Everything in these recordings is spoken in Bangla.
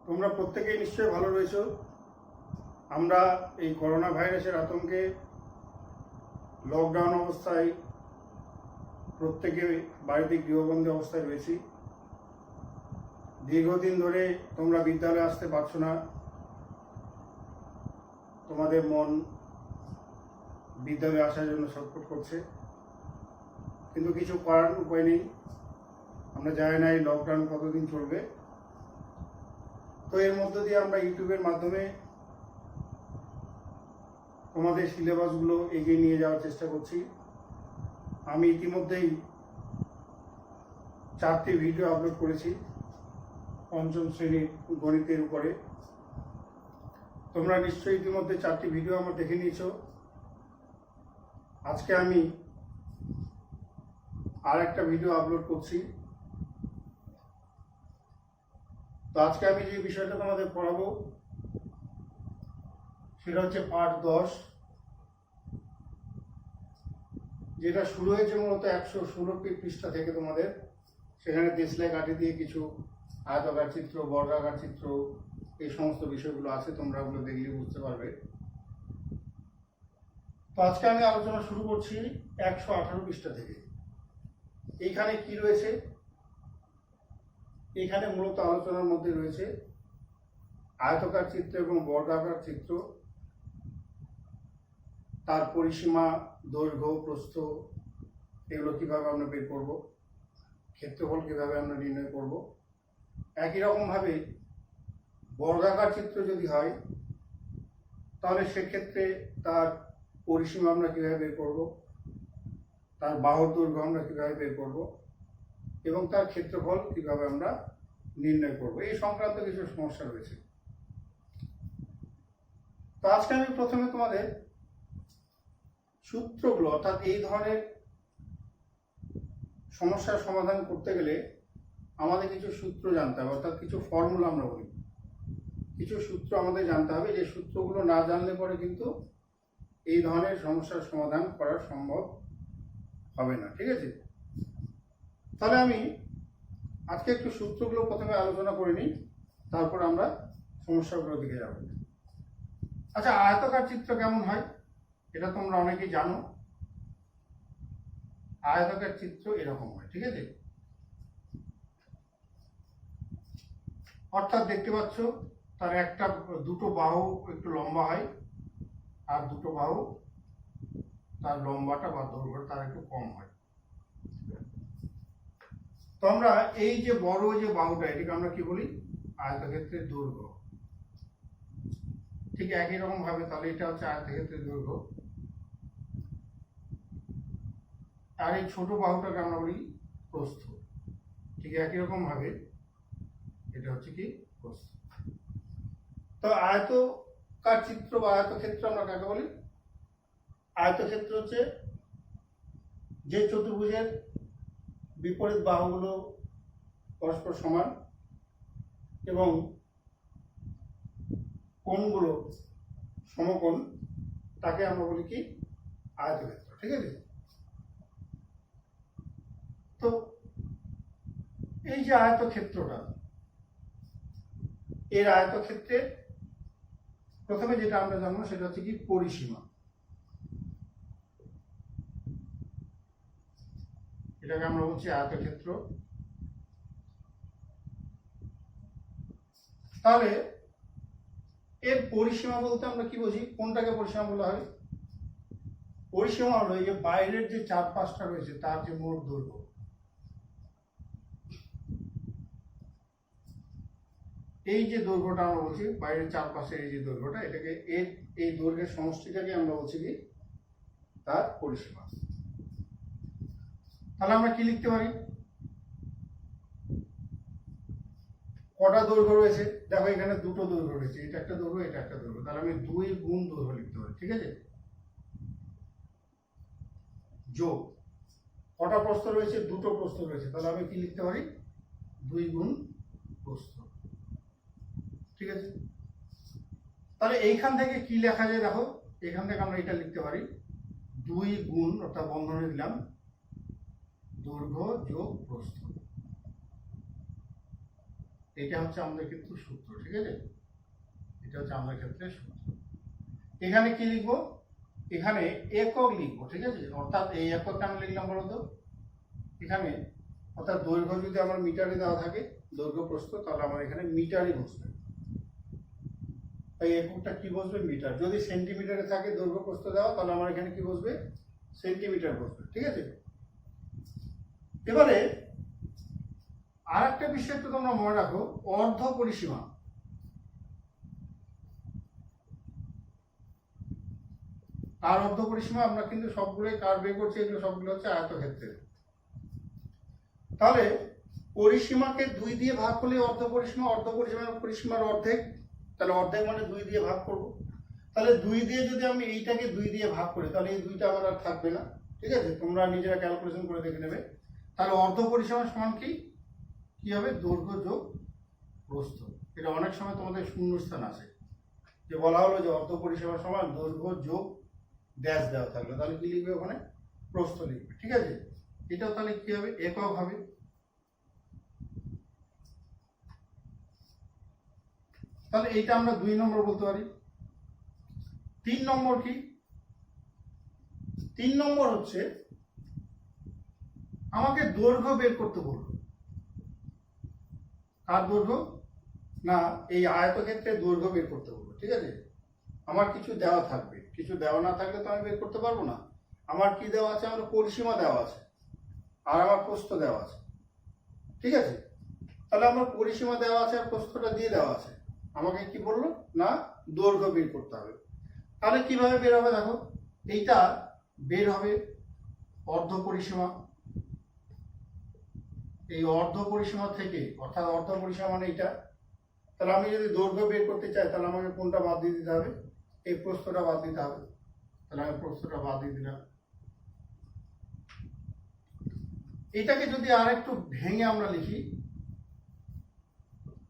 তোমরা প্রত্যেকেই নিশ্চয়ই ভালো রয়েছো। আমরা এই করোনা ভাইরাসের আতঙ্কে লকডাউন অবস্থায় প্রত্যেকে বাড়িতে গৃহবন্দী অবস্থায় রয়েছি। দীর্ঘদিন ধরে তোমরা বিদ্যালয়ে আসতে পারছো না, তোমাদের মন বিদ্যালয়ে আসার জন্য ছটফট করছে, কিন্তু কিছু করার উপায় নেই। আমরা জানি না এই লকডাউন কতদিন চলবে। তো এর মধ্য দিয়ে আমরা ইউটিউবের মাধ্যমে তোমাদের সিলেবাসগুলো এগিয়ে নিয়ে যাওয়ার চেষ্টা করছি। আমি ইতিমধ্যেই 4টি ভিডিও আপলোড করেছি পঞ্চম শ্রেণীর গণিতের উপরে। তোমরা নিশ্চয়ই ইতিমধ্যে 4টি ভিডিও আমার দেখে নিয়েছো। আজকে আমি আর একটা ভিডিও আপলোড করছি। তো আজকে আমি যে বিষয়টা তোমাদের পড়াবো সেটা হচ্ছে পার্ট 10, যেটা শুরু হয়েছে মূলত 116 পৃষ্ঠা থেকে। তোমাদের সেখানে দেশলাই কাঠি দিয়ে কিছু আয়তাকার চিত্র, বর্গাকার চিত্র, এই সমস্ত বিষয়গুলো আছে। তোমরা ওগুলো দেখলে বুঝতে পারবে। তো আজকে আমি আলোচনা শুরু করছি 118 পৃষ্ঠা থেকে। এইখানে কি রয়েছে? এইখানে মূলত আলোচনার মধ্যে রয়েছে আয়তাকার চিত্র এবং বর্গাকার চিত্র, তার পরিসীমা, দৈর্ঘ্য, প্রস্থ, এগুলো কিভাবে আমরা বের করব, ক্ষেত্রফল কিভাবে আমরা নির্ণয় করব। একই রকমভাবে বর্গাকার চিত্র যদি হয় তাহলে সেক্ষেত্রে তার পরিসীমা আমরা কিভাবে বের করব, তার বাহুর দৈর্ঘ্য আমরা কিভাবে বের করব এবং তার ক্ষেত্রফল কিভাবে আমরা নির্ণয় করব, এই সংক্রান্ত কিছু সমস্যা রয়েছে। তো আজকে আমি প্রথমে তোমাদের সূত্রগুলো, অর্থাৎ এই ধরনের সমস্যার সমাধান করতে গেলে আমাদের কিছু সূত্র জানতে হবে, অর্থাৎ কিছু ফর্মুলা আমরা বলি। কিছু সূত্র আমাদের জানতে হবে, যে সূত্রগুলো না জানলে পরে কিন্তু এই ধরনের সমস্যার সমাধান করা সম্ভব হবে না। ঠিক আছে? তাহলে আমি আজকে একটু সূত্রগুলো প্রথমে আলোচনা করে নিই, তারপর আমরা সমস্যাগুলোর দিকে যাব। আচ্ছা, আয়তাকার চিত্র কেমন হয় এটা তোমরা অনেকেই জানো। আয়তাকার চিত্র এরকম হয়। ঠিক আছে? অর্থাৎ দেখতে পাচ্ছ তার দুটো বাহু একটু লম্বা হয়, আর দুটো বাহু তার লম্বাটা বা দৈর্ঘ্যটা তার একটু কম হয়। তো আমরা এই যে বড় যে বাহুটা, এটাকে আমরা কি বলি? আয়তক্ষেত্রের দৈর্ঘ্য। ঠিক একই রকম ভাবে তাহলে এটা হচ্ছে আয়তক্ষেত্রের দৈর্ঘ্য, আর এই ছোট বাহুটাকে আমরা বলি প্রস্থ। ঠিক একই রকম ভাবে এটা হচ্ছে কি? প্রস্থ। তো আয়তকার চিত্র বা আয়তক্ষেত্র আমরা কাকে বলি? আয়তক্ষেত্র হচ্ছে যে চতুর্ভুজের বিপরীত বাহুগুলো পরস্পর সমান এবং কোণগুলো সমকোণ, তাকে আমরা বলি কি? আয়তক্ষেত্র। ঠিক আছে? তো এই যে আয়তক্ষেত্রটা, এর আয়তক্ষেত্রে প্রথমে যেটা আমরা জানবো সেটা হচ্ছে কি? পরিসীমা। এটাকে আমরা বলছি আয়তক্ষেত্র। তাহলে এর পরিসীমা বলতে আমরা কি বুঝি? কোনটাকে পরিসীমা বলা হয়? পরিসীমা হলো এই যে বাইরের যে চারপাশটা রয়েছে তার যে মোট দৈর্ঘ্য, এই যে দৈর্ঘ্যটা আমরা বলছি, বাইরের চারপাশের এই যে দৈর্ঘ্যটা, এটাকে এই দৈর্ঘ্যের সমষ্টিটাকে আমরা বলছি কি? তার পরিসীমা। তাহলে আমরা কি লিখতে পারি? কটা দৈর্ঘ্য রয়েছে? দেখো এখানে দুটো দৈর্ঘ্য রয়েছে, এটা একটা দৈর্ঘ্য, এটা একটা দৈর্ঘ্য। তাহলে আমি 2 গুণ দৈর্ঘ্য লিখতে পারি। ঠিক আছে? যোগ কটা প্রস্থ রয়েছে? দুটো প্রস্থ রয়েছে, তাহলে আমি কি লিখতে পারি? 2 গুণ প্রস্থ। ঠিক আছে? তাহলে এইখান থেকে কি লেখা যায়? দেখো এখান থেকে আমরা এটা লিখতে পারি 2 গুণ, অর্থাৎ বন্ধনী দিলাম, দৈর্ঘ্য যোগ প্রস্থ। এটা হচ্ছে আমাদের কিন্তু সূত্র, ঠিক আছে? এটা হচ্ছে আমাদের ক্ষেত্রে সূত্র। এখানে কি লিখবো? এখানে একক লিখবো, ঠিক আছে? অর্থাৎ এই একক কেন লিখলাম বলো তো? এখানে অর্থাৎ দৈর্ঘ্য যদি আমার মিটারে দেওয়া থাকে, দৈর্ঘ্য প্রস্থ, তাহলে আমার এখানে মিটারই বসবে। তাই এককটা কি বসবে? মিটার। যদি সেন্টিমিটারে থাকে দৈর্ঘ্য প্রস্থ দেওয়া, তাহলে আমার এখানে কি বসবে? সেন্টিমিটার বসবে, ঠিক আছে? এবারে আর একটা বিষয় তো তোমরা মনে রাখো, অর্ধ পরিসীমা। আর অর্ধ পরিসীমা আমরা কিন্তু সবগুলোই কার বের করছি, এগুলো সবগুলো হচ্ছে আয়তক্ষেত্রের। তাহলে পরিসীমাকে 2 দিয়ে ভাগ করলে অর্ধ পরিসীমা, অর্ধ পরিসীমার অর্ধেক, তাহলে অর্ধেক মানে 2 দিয়ে ভাগ করব। তাহলে 2 দিয়ে যদি আমি এইটাকে 2 দিয়ে ভাগ করি, তাহলে এই 2টা আমার আর থাকবে না, ঠিক আছে? তোমরা নিজেরা ক্যালকুলেশন করে দেখে নেবে। তাহলে অর্ধ পরিসীমা সমান কি হবে? দৈর্ঘ্য যোগ প্রস্থ। এটা অনেক সময় তোমাদের শূন্যস্থান আসে, যে বলা হলো যে অর্ধ পরিসীমা সমান দৈর্ঘ্য যোগ ড্যাশ দেওয়া থাকলো, তাহলে কি লিখবে? ওখানে প্রস্থ লিখবে, ঠিক আছে? এটাও তাহলে কি হবে? একক হবে। তাহলে এইটা আমরা 2 নম্বর বলতে পারি। 3 নম্বর কি? 3 নম্বর হচ্ছে আমাকে দৈর্ঘ্য বের করতে বললো। কার দৈর্ঘ্য? না, এই আয়তক্ষেত্রের দৈর্ঘ্য বের করতে বলবো, ঠিক আছে? আমার কিছু দেওয়া থাকবে, কিছু দেওয়া না থাকলে তো আমি বের করতে পারবো না। আমার কি দেওয়া আছে? আমার পরিসীমা দেওয়া আছে আর আমার প্রস্থ দেওয়া আছে, ঠিক আছে? তাহলে আমার পরিসীমা দেওয়া আছে আর প্রস্থটা দিয়ে দেওয়া আছে। আমাকে কি বললো? না, দৈর্ঘ্য বের করতে হবে। তাহলে কিভাবে বের হবে? দেখো, এইটা বের হবে অর্ধ পরিসীমা। এই অর্ধ পরিসীমা থেকে, অর্থাৎ অর্ধ পরিসীমা মানে এইটা, তাহলে আমি যদি দৈর্ঘ্য বের করতে চাই, তাহলে আমাকে কোনটা বাদ দিয়ে দিতে হবে? এই প্রস্থটা বাদ দিতে হবে। তাহলে আমি প্রস্থটা বাদ দিয়ে দিলাম। এটাকে যদি আর একটু ভেঙে আমরা লিখি,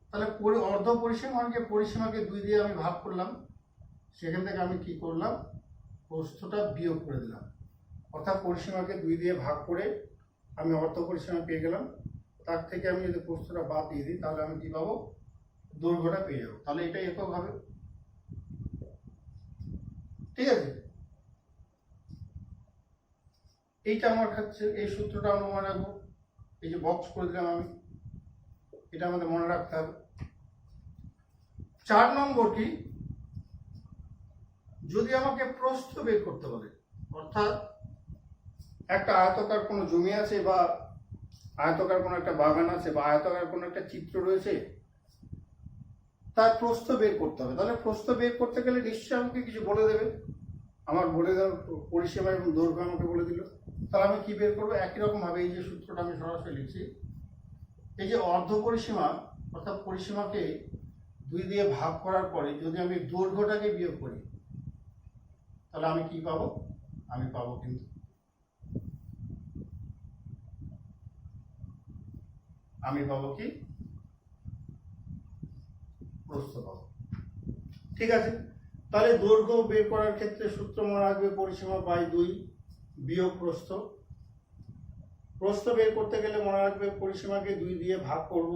তাহলে অর্ধ পরিসীমাকে 2 দিয়ে আমি ভাগ করলাম, সেখান থেকে আমি কি করলাম? প্রস্থটা বিয়োগ করে দিলাম। অর্থাৎ পরিসীমাকে 2 দিয়ে ভাগ করে আমি অর্ধ পরিসীমা পেয়ে গেলাম। তার থেকে আমি যদি প্রস্থটা বাদ দিয়ে দিই, তাহলে আমি কি পাবো? দৈর্ঘ্যটা পেয়ে যাবো। তাহলে এটা একক হবে, ঠিক আছে? এইটা আমার কাছে, এই সূত্রটা আমরা মনে রাখবো। এই যে বক্স করে দিলাম আমি, এটা আমাদের মনে রাখতে হবে। 4 নম্বর কি? যদি আমাকে প্রস্থ বের করতে বলে, অর্থাৎ একটা আয়তকার কোনো জমি আছে, বা আয়তকার কোনো একটা বাগান আছে, বা আয়তকার কোনো একটা চিত্র রয়েছে, তার প্রস্থ বের করতে হবে। তাহলে প্রস্থ বের করতে গেলে নিশ্চয়ই আমাকে কিছু বলে দেবে। আমার বলে দেওয়ার পরিসীমা এবং দৈর্ঘ্য আমাকে বলে দিল। তাহলে আমি কি বের করবো? একই রকম ভাবে এই যে সূত্রটা আমি সরাসরি লিখছি, এই যে অর্ধ পরিসীমা, অর্থাৎ পরিসীমাকে 2 দিয়ে ভাগ করার পরে যদি আমি দৈর্ঘ্যটাকে বিয়োগ করি, তাহলে আমি কি পাবো? আমি পাবো কিন্তু কি? প্রস্থ পাবো, ঠিক আছে? তাহলে দৈর্ঘ্য বের করার ক্ষেত্রে সূত্র মনে রাখবে, পরিসীমা বাই 2 বিয়োগ প্রস্থ। প্রস্থ বের করতে গেলে মনে রাখবে পরিসীমাকে 2 দিয়ে ভাগ করব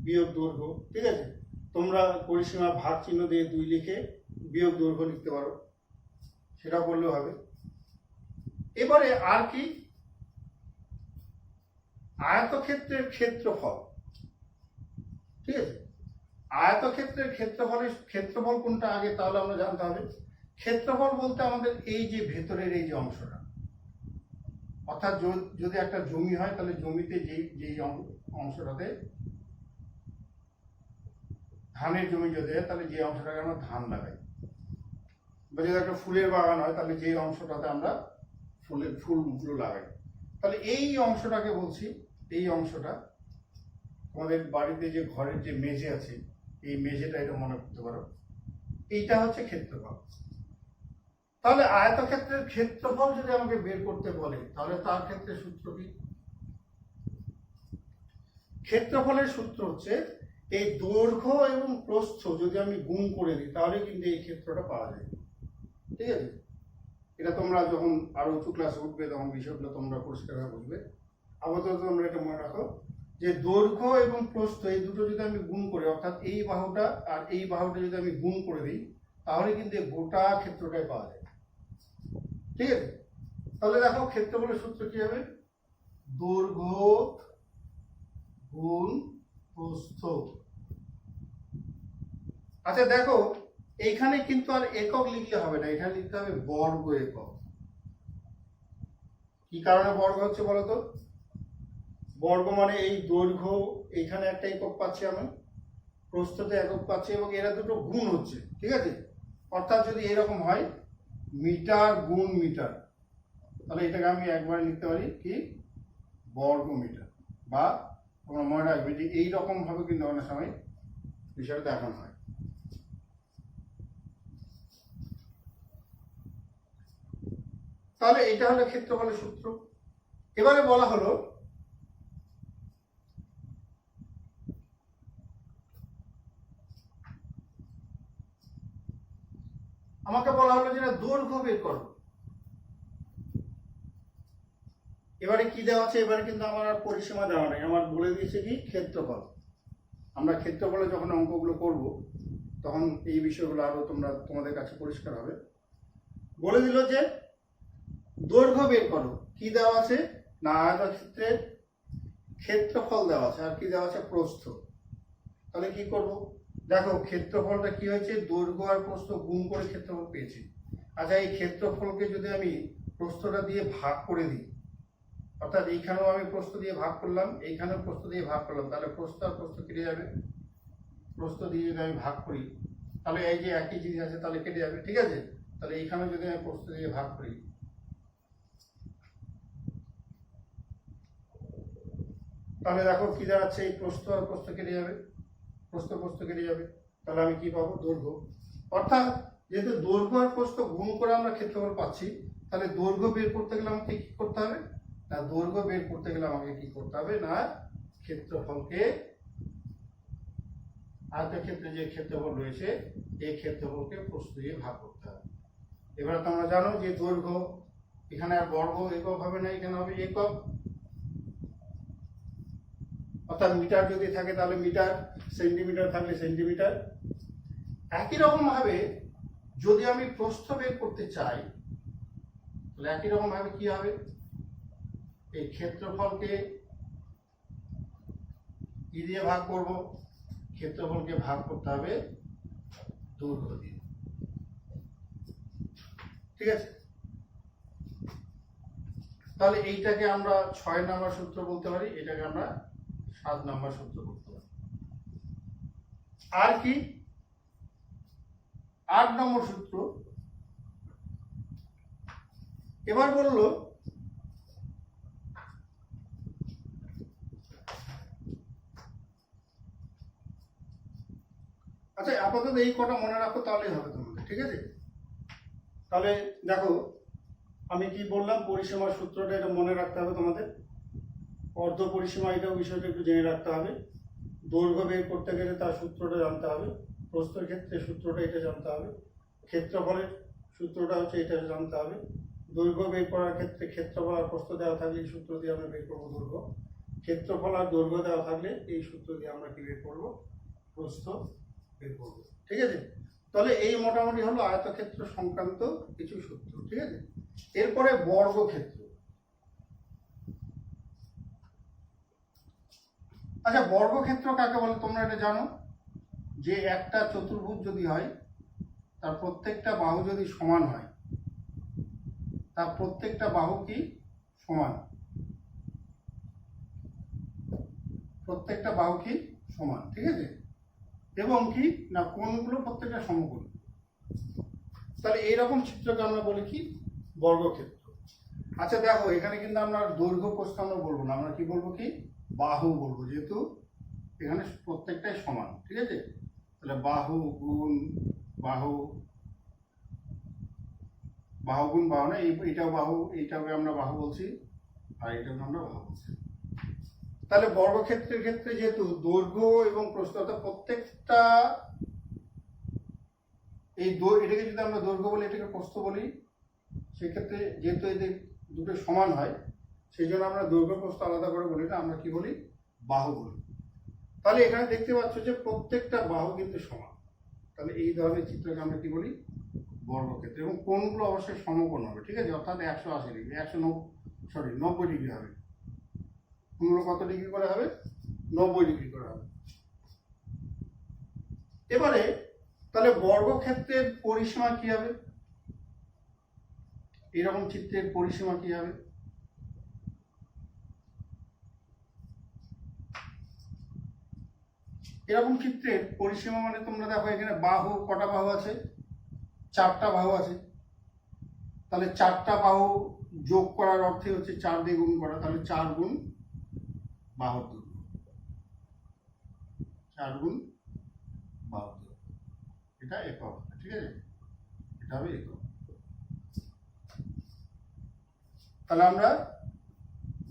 বিয়োগ দৈর্ঘ্য, ঠিক আছে? তোমরা পরিসীমা ভাগ চিহ্ন দিয়ে 2 লিখে বিয়োগ দৈর্ঘ্য লিখতে পারো, সেটা করলেও হবে। এবারে আর কি? আয়তক্ষেত্রের ক্ষেত্রফল, ঠিক আছে? আয়তক্ষেত্রের ক্ষেত্রফল কোনটা আগে, তাহলে আমরা জানতে হবে। ক্ষেত্রফল বলতে আমাদের এই যে ভেতরের এই যে অংশটা, অর্থাৎ যদি একটা জমি হয়, তাহলে জমিতে যেই অংশটাতে, ধানের জমি যদি হয়, তাহলে যে অংশটাকে আমরা ধান লাগাই, বা যদি একটা ফুলের বাগান হয়, তাহলে যে অংশটাতে আমরা ফুলগুলো লাগাই, তাহলে এই অংশটাকে বলছি, এই অংশটা তোমাদের বাড়িতে যে ঘরের যে মেঝে আছে, এই মেঝেটা, এটা মনে করতে পারো, এইটা হচ্ছে ক্ষেত্রফল। তাহলে আয়তক্ষেত্রের ক্ষেত্রফল যদি আমাকে বের করতে বলে, তাহলে তার ক্ষেত্রে সূত্র কি? ক্ষেত্রফলের সূত্র হচ্ছে এই দৈর্ঘ্য এবং প্রস্থ যদি আমি গুণ করে দিই, তাহলে কিন্তু এই ক্ষেত্রটা পাওয়া যায়, ঠিক আছে? এটা তোমরা যখন আরো উঁচু ক্লাসে উঠবে, তখন বিষয়গুলো তোমরা পরিষ্কারভাবে বুঝবে। আপাতত তোমরা এটা মনে রাখো যে দৈর্ঘ্য এবং প্রস্থ এই দুটো যদি আমি গুণ করি, অর্থাৎ এই বাহুটা আর এই বাহুটা যদি আমি গুণ করে দিই, তাহলে কিন্তু এই গোটা ক্ষেত্রটাই পাওয়া যায়। ঠিক আছে, তাহলে দেখো ক্ষেত্রফলের সূত্র কি হবে? দৈর্ঘ্য গুণ প্রস্থ। আচ্ছা দেখো, এইখানে কিন্তু আর একক লিখলে হবে না, এখানে লিখতে হবে বর্গ একক। কি কারণে বর্গ হচ্ছে বলতো? বর্গ মানে এই দৈর্ঘ্য এইখানে একটা একক পাচ্ছি আমি, প্রস্থতে একক পাচ্ছি, এবং এরা দুটো গুণ হচ্ছে। ঠিক আছে, অর্থাৎ যদি এরকম হয় মিটার গুণ মিটার, তাহলে এটাকে আমি একবার লিখতে পারি কি বর্গ মিটার। বা তোমরা মনে রাখবে যে এইরকম ভাবে কিন্তু অনেক সময় বিষয়টা দেখানো হয়। তাহলে এটা হলো ক্ষেত্রফলের সূত্র। এবারে বলা হলো আমাকে বলা হলো যে দৈর্ঘ্য বের করো। এবারে কি দেওয়া আছে? এবারে কিন্তু আমার আর পরিসীমা দেওয়া নেই, আমার বলে দিয়েছে কি ক্ষেত্রফল। আমরা ক্ষেত্রফলে যখন অঙ্কগুলো করব তখন এই বিষয়গুলো আরো তোমাদের কাছে পরিষ্কার হবে। বলে দিল যে দৈর্ঘ্য বের করো। কি দেওয়া আছে না, আয়তক্ষেত্রের ক্ষেত্রফল দেওয়া আছে, আর কি দেওয়া আছে প্রস্থ। তাহলে কি করব? দেখো ক্ষেত্রফলটা কি হয়েছে, দৈর্ঘ্য আর প্রস্থ গুণ করে ক্ষেত্রফল পেয়েছি। আচ্ছা এই ক্ষেত্রফলকে যদি আমি প্রস্থটা দিয়ে ভাগ করে দিই, অর্থাৎ এইখানেও আমি প্রস্থ দিয়ে ভাগ করলাম, এইখানেও প্রস্থ দিয়ে ভাগ করলাম, তাহলে প্রস্থ আর প্রস্থ কেটে যাবে। প্রস্থ দিয়ে যদি আমি ভাগ করি তাহলে এই যে একই জিনিস আছে তাহলে কেটে যাবে। ঠিক আছে, তাহলে এইখানেও যদি আমি প্রস্থ দিয়ে ভাগ করি, তাহলে দেখো কি দাঁড়াচ্ছে, এই প্রস্থ আর প্রস্থ কেটে যাবে, প্রস্থ প্রস্থ কেটে যাবে, তাহলে আমি কি পাবো? দৈর্ঘ্য। অর্থাৎ যেহেতু দৈর্ঘ্য আর প্রস্থ গুণ করে আমরা ক্ষেত্রফল পাচ্ছি, তাহলে দৈর্ঘ্য বের করতে গেলে আমাকে কি করতে হবে না, দৈর্ঘ্য বের করতে গেলে আমাকে কি করতে হবে না, ক্ষেত্রফলকে আয়তক্ষেত্রে যে ক্ষেত্রফল রয়েছে এই ক্ষেত্রফলকে প্রস্থ দিয়ে ভাগ করতে হবে। এবার তোমরা জানো যে দৈর্ঘ্য এখানে আর বর্গ একক হবে না, এখানে হবে একক। অর্থাৎ মিটার যদি থাকে তাহলে মিটার, সেন্টিমিটার থাকলে সেন্টিমিটার। একই রকম ভাবে যদি আমি প্রস্থ বের করতে চাই তাহলে একই রকম ভাবে কি হবে, এই ক্ষেত্রফলকে কি দিয়ে ভাগ করব, ক্ষেত্রফলকে ভাগ করতে হবে দৈর্ঘ্য দিয়ে। ঠিক আছে, তাহলে এইটাকে আমরা 6 নম্বর সূত্র বলতে পারি, এটাকে আমরা 7 নম্বর সূত্র বলতে পারি। আর কি 8 নম্বর সূত্র। এবার বললো আচ্ছা আপাতত এই কটা মনে রাখো তাহলেই হবে তোমাদের। ঠিক আছে, তাহলে দেখো আমি কি বললাম, পরিসীমার সূত্রটা এটা মনে রাখতে হবে তোমাদের। অর্ধ পরিসীমা এটাও বিষয়টা একটু জেনে রাখতে হবে। দৈর্ঘ্য বের করতে গেলে তার সূত্রটা জানতে হবে, প্রস্থের ক্ষেত্রে সূত্রটা এটা জানতে হবে, ক্ষেত্রফলের সূত্রটা হচ্ছে এটা জানতে হবে। দৈর্ঘ্য বের করার ক্ষেত্রে ক্ষেত্রফল আর প্রস্থ দেওয়া থাকলে এই সূত্র দিয়ে আমরা বের করবো দৈর্ঘ্য। ক্ষেত্রফল আর দৈর্ঘ্য দেওয়া থাকলে এই সূত্র দিয়ে আমরা কি বের করবো, প্রস্থ বের করবো। ঠিক আছে, তাহলে এই মোটামুটি হলো আয়তক্ষেত্র সংক্রান্ত কিছু সূত্র। ঠিক আছে, এরপরে বর্গক্ষেত্র। আচ্ছা বর্গক্ষেত্র কাকে বলে তোমরা এটা জানো, যে একটা চতুর্ভুজ যদি হয় তার প্রত্যেকটা বাহু যদি সমান হয়, তার প্রত্যেকটা বাহু কি সমান, প্রত্যেকটা বাহু কি সমান। ঠিক আছে, এবং কি না কোণগুলো প্রত্যেকটা সমকোণ। তাহলে এইরকম চিত্রকে আমরা বলি কি বর্গক্ষেত্র। আচ্ছা দেখো এখানে কিন্তু আমরা দৈর্ঘ্য প্রস্থ আমরা বলবো না, আমরা কি বলবো কি বাহু বলবো, যেহেতু এখানে প্রত্যেকটাই সমান। ঠিক আছে, তাহলে বাহু গুণ বাহু, বাহু গুণ বাহু না, এইটাও বাহু, এইটাকে আমরা বাহু বলছি, আর এটাকে আমরা বাহু বলছি। তাহলে বর্গক্ষেত্রের ক্ষেত্রে যেহেতু দৈর্ঘ্য এবং প্রস্থ অর্থাৎ প্রত্যেকটা এই এটাকে যদি আমরা দৈর্ঘ্য বলি, এটাকে প্রস্থ বলি, সেক্ষেত্রে যেহেতু এদের দুটো সমান হয় সেই জন্য আমরা দৈর্ঘ্য প্রস্থ আলাদা করে বলি না, আমরা কি বলি বাহুগুলো। তাহলে এখানে দেখতে পাচ্ছ যে প্রত্যেকটা বাহু কিন্তু সমান। তাহলে এই ধরনের চিত্রকে আমরা কি বলি? বর্গক্ষেত্র। এবং কোণগুলো অবশ্যই সমকোণ হবে, ঠিক আছে? অর্থাৎ 180 ডিগ্রি, 90 ডিগ্রি হবে। কোণগুলো কত ডিগ্রি করে হবে? 90 ডিগ্রি করে হবে। এবারে তাহলে বর্গক্ষেত্রের পরিসীমা কি হবে? এরকম চিত্রের পরিসীমা কি হবে? এরকম চিত্রের পরিসীমা মানে তোমরা দেখো এখানে বাহু, কটা বাহু আছে? 4টা বাহু আছে। তাহলে 4টা বাহু যোগ করার অর্থে হচ্ছে 4 দিয়ে গুণ করা। তাহলে 4 গুণ বাহুর দৈর্ঘ্য, 4 গুণ বাহুর দৈর্ঘ্য, এটা একক, ঠিক আছে? এটা হবে একক। তাহলে আমরা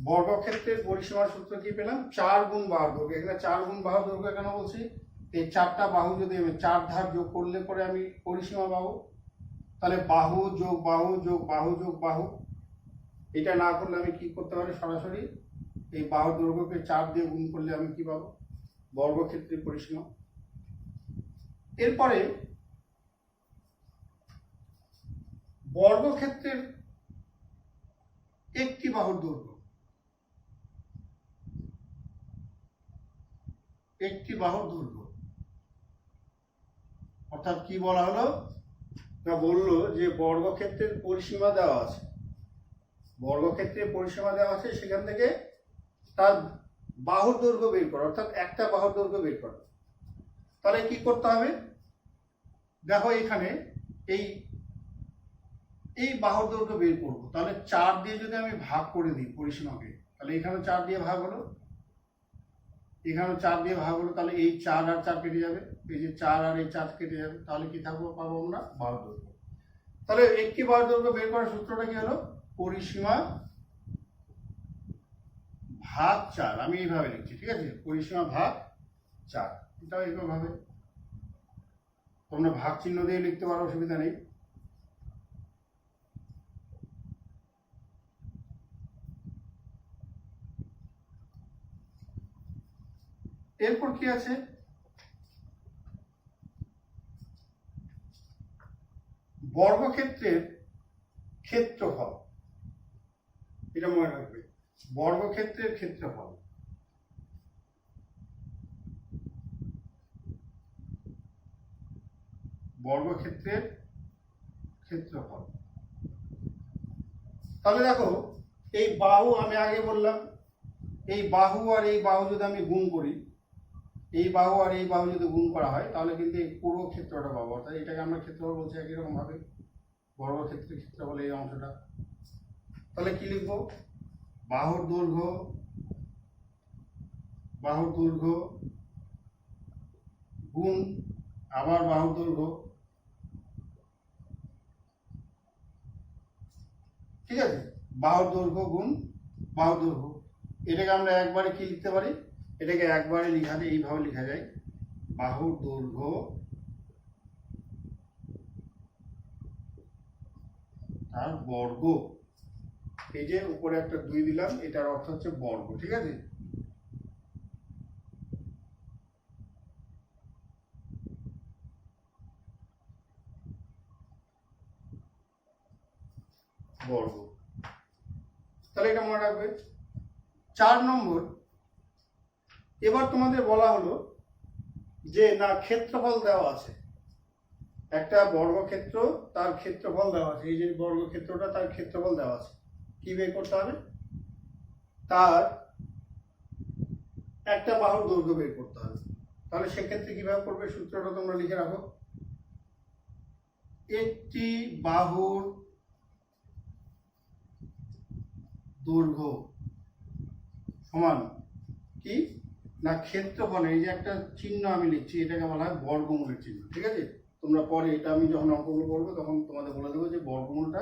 বর্গক্ষেত্রের পরিসীমার সূত্র কি পেলাম? 4 গুণ বাহুর দৈর্ঘ্য। এখানে 4 গুণ বাহুর দৈর্ঘ্য কেন বলছি? এই 4টা বাহু যদি আমি 4 ধার যোগ করলে পরে আমি পরিসীমা পাবো। তাহলে বাহু যোগ বাহু যোগ বাহু যোগ বাহু, এটা না করলে আমি কি করতে পারি? সরাসরি এই বাহুর দৈর্ঘ্যকে 4 দিয়ে গুণ করলে আমি কি পাবো? বর্গক্ষেত্রের পরিসীমা। এরপরে বর্গক্ষেত্রের একটি বাহুর দৈর্ঘ্য, একটি বাহুর দৈর্ঘ্য অর্থাৎ কি বলা হলো না? বললো যে বর্গক্ষেত্রের পরিসীমা দেওয়া আছে, বর্গক্ষেত্রের পরিসীমা দেওয়া আছে, সেখান থেকে তার বাহুর দৈর্ঘ্য বের করো, অর্থাৎ একটা বাহুর দৈর্ঘ্য বের করো। তাহলে কি করতে হবে? দেখো এখানে এই এই বাহুর দৈর্ঘ্য বের করবো। তাহলে 4 দিয়ে যদি আমি ভাগ করে দিই পরিসীমাকে, তাহলে এখানে 4 দিয়ে ভাগ হলো, এখানে 4 দিয়ে ভাগ হলো। তাহলে এই 4 আর 4 কেটে যাবে, এই যে 4 আর এই 4 কেটে যাবে। তাহলে কি থাকবো? পাবো আমরা বাহুর দৈর্ঘ্য। তাহলে একটি বাহুর দৈর্ঘ্য বের করার সূত্রটা কি হলো? পরিসীমা ভাগ 4। আমি এইভাবে লিখছি, ঠিক আছে? পরিসীমা ভাগ 4, এটাও এইভাবে তোমরা ভাগ চিহ্ন দিয়ে লিখতে পারো, অসুবিধা নেই। এরপর কি আছে? বর্গক্ষেত্রের ক্ষেত্রফল, এটা মনে রাখবে। বর্গক্ষেত্রের ক্ষেত্রফল, বর্গক্ষেত্রের ক্ষেত্রফল। তাহলে দেখো এই বাহু, আমি আগে বললাম এই বাহু আর এই বাহু যদি আমি গুণ করি, এই বাহু আর এই বাহু যদি গুণ করা হয়, তাহলে কিন্তু এই পুরো ক্ষেত্রটা পাবো। অর্থাৎ এটাকে আমরা ক্ষেত্রফল বলছি একই রকম ভাবে, বর্গক্ষেত্রের ক্ষেত্রফল এই অংশটা। তাহলে কি লিখবো? বাহুর দৈর্ঘ্য, বাহুর দৈর্ঘ্য গুণ আবার বাহুর দৈর্ঘ্য, ঠিক আছে? বাহুর দৈর্ঘ্য গুণ বাহুর দৈর্ঘ্য। এটাকে আমরা একবারে কি লিখতে পারি? এটাকে একবারে লেখা যায়, এইভাবে লেখা যায়, বাহুর দৈর্ঘ্য তার বর্গ। এই যে উপরে একটা 2 দিলাম, এটার অর্থ হচ্ছে বর্গ, ঠিক আছে? বর্গ। তাহলে এটা মনে রাখবে। 4 নম্বর, এবার তোমাদের বলা হলো যে না, ক্ষেত্রফল দেওয়া আছে, একটা বর্গক্ষেত্র তার ক্ষেত্রফল দেওয়া আছে। এই যে বর্গক্ষেত্রটা, তার ক্ষেত্রফল দেওয়া আছে। কি বের করতে হবে? তার একটা বাহুর দৈর্ঘ্য বের করতে হবে। তাহলে সেক্ষেত্রে কিভাবে করবে? সূত্রটা তোমরা লিখে রাখো। একটি বাহুর দৈর্ঘ্য সমান কি না, ক্ষেত্রফল। এই যে একটা চিহ্ন আমি লিখছি, এটাকে বলা হয় বর্গমূলের চিহ্ন, ঠিক আছে? তোমরা পরে এটা আমি যখন অঙ্কগুলো করবো তখন তোমাদের বলে দেবো যে বর্গমূলটা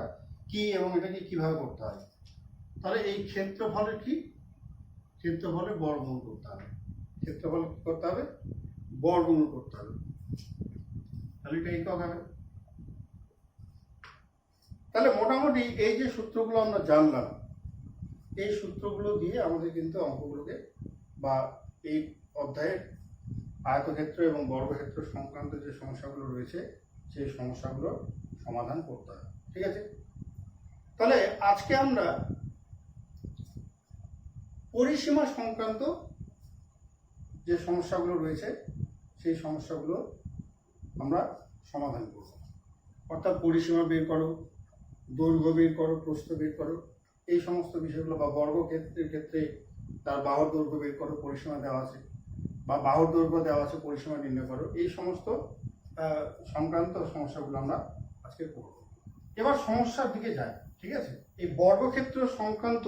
কি এবং এটাকে কিভাবে করতে হয়। তাহলে এই ক্ষেত্রফলের কি? ক্ষেত্রফলের বর্গমূল করতে হবে। ক্ষেত্রফল কি করতে হবে? বর্গমূল করতে হবে। তাহলে এটা একক হবে। তাহলে মোটামুটি এই যে সূত্রগুলো আমরা জানলাম, এই সূত্রগুলো দিয়ে আমাদের কিন্তু অঙ্কগুলোকে বা এই অধ্যায়ের আয়তক্ষেত্র এবং বর্গক্ষেত্র সংক্রান্ত যে সমস্যাগুলো রয়েছে সেই সমস্যাগুলো সমাধান করতে হবে। ঠিক আছে, তাহলে আজকে আমরা পরিসীমা সংক্রান্ত যে সমস্যাগুলো রয়েছে সেই সমস্যাগুলো আমরা সমাধান করব। অর্থাৎ পরিসীমা বের করো, দৈর্ঘ্য বের করো, প্রস্থ বের করো, এই সমস্ত বিষয়গুলো, বা বর্গক্ষেত্রের ক্ষেত্রে তার বাহুর দৈর্ঘ্য বের করো, পরিসীমা দেওয়া আছে, বা বাহুর দৈর্ঘ্য দেওয়া আছে, পরিসীমা নির্ণয় করো, এই সমস্ত সংক্রান্ত সমস্যাগুলো আমরা আজকে করব। এবার সমস্যার দিকে যাই। ঠিক আছে, এই বর্গক্ষেত্র সংক্রান্ত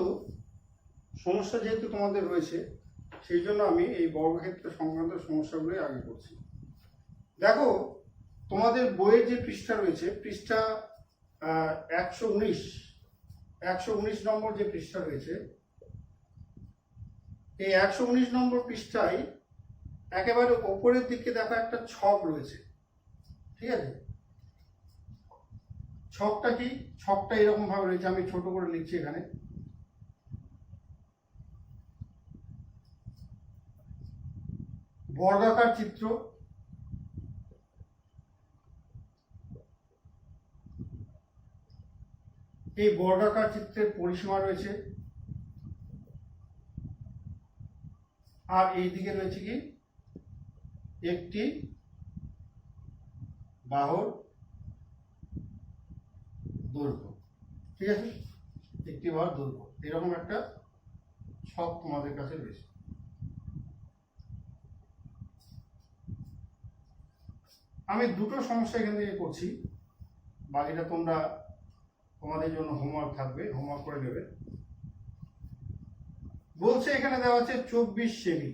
সমস্যা যেহেতু তোমাদের রয়েছে, সেই জন্য আমি এই বর্গক্ষেত্র সংক্রান্ত সমস্যাগুলোই আগে করছি। দেখো, তোমাদের বইয়ের যে পৃষ্ঠা রয়েছে, পৃষ্ঠা 119 নম্বর যে পৃষ্ঠা রয়েছে, এই 119 নম্বর পৃষ্ঠায় একেবারে ওপরের দিকে দেখো একটা ছক রয়েছে। ঠিক আছে, ছকটা কি? ছকটা এরকম ভাবে রয়েছে, আমি ছোট করে লিখছি এখানে। বর্গাকার চিত্র, এই বর্গাকার চিত্রের পরিসীমা রয়েছে, আর এই দিকে রয়েছে কি একটি বাহুর দৈর্ঘ্য। ঠিক আছে, একটি বাহুর দৈর্ঘ্য, এরকম একটা ছক তোমাদের কাছে রয়েছে। আমি দুটো সমস্যা এখান থেকে করছি, বাকিটা তোমরা তোমাদের জন্য হোমওয়ার্ক থাকবে, হোমওয়ার্ক করে নেবে। বলছে এখানে দেওয়া আছে 24 সেমি,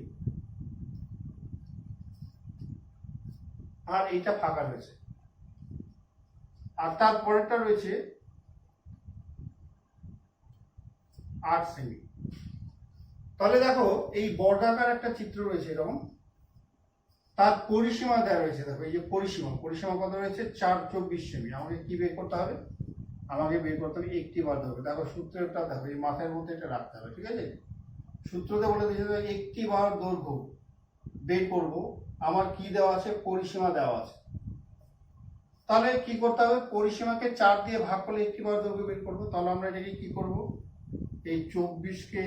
আর এইটা ফাঁকা রয়েছে, আর তারপরেরটা রয়েছে 8 সেমি। তাহলে দেখো, এই বর্গাকার একটা চিত্র রয়েছে এরকম, তার পরিসীমা দেওয়া রয়েছে। দেখো, এই যে পরিসীমা কত রয়েছে? 4/24 সেমি। আমাকে কি বের করতে হবে? আমাকে বের করতে হবে একটি বার দৈর্ঘ্য। দেখো, সূত্রটা দেখো, এই মাথার মধ্যে এটা রাখতে হবে। ঠিক আছে, সূত্রতে বলে দিয়েছে একটি বার দৈর্ঘ্য বের করব, আমার কি দেওয়া আছে? পরিসীমা দেওয়া আছে। তাহলে কি করতে হবে? পরিসীমাকে 4 দিয়ে ভাগ করলে একটি বার দৈর্ঘ্য বের করবো। তাহলে আমরা এটাকে কি করব? এই 24কে,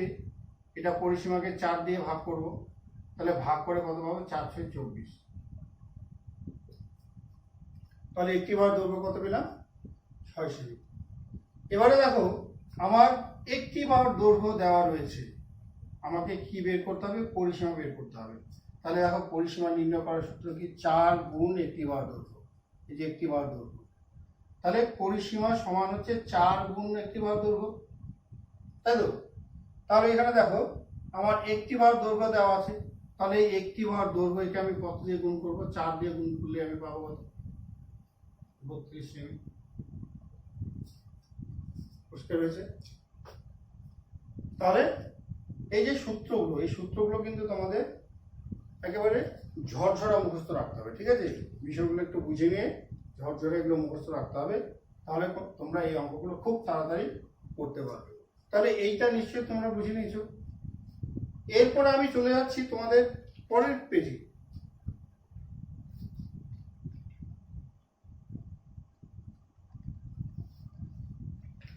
এটা পরিসীমাকে 4 দিয়ে ভাগ করব, তাহলে ভাগ করে কত পাবো? 4/24। তাহলে একটি বার দৈর্ঘ্য কত পেলাম? 6 সেমি। এবারে দেখো, আমার একটি বার দৈর্ঘ্য দেওয়া রয়েছে, আমাকে কি বের করতে হবে? পরিসীমা বের করতে হবে। তাহলে দেখো, পরিসীমা নির্ণয় করার সূত্র কি? 4 গুণ একটি বার দৈর্ঘ্য। এই যে একটি বার দৈর্ঘ্য, তাহলে পরিসীমা সমান হচ্ছে 4 গুণ একটি বার দৈর্ঘ্য, তাই তো? তাহলে এখানে দেখো, আমার একটি বার দৈর্ঘ্য দেওয়া আছে, তাহলে এই একটি বার দৈর্ঘ্যকে আমি কত দিয়ে গুণ করবো? 4 দিয়ে গুণ করলে আমি পাবো কত? 32 সেমি। বুঝতে পেরেছে? তাহলে এই যে সূত্রগুলো, এই সূত্রগুলো কিন্তু তোমাদের একেবারে ঝরঝরা মুখস্থ রাখতে হবে। ঠিক আছে, বিষয়গুলো একটু বুঝে নিয়ে ঝরঝরা এগুলো মুখস্থ রাখতে হবে, তাহলে তোমরা এই অঙ্কগুলো খুব তাড়াতাড়ি করতে পারবে। তাহলে এইটা নিশ্চয়ই তোমরা বুঝে নিয়েছো। এরপরে আমি চলে যাচ্ছি তোমাদের পরের পেজে।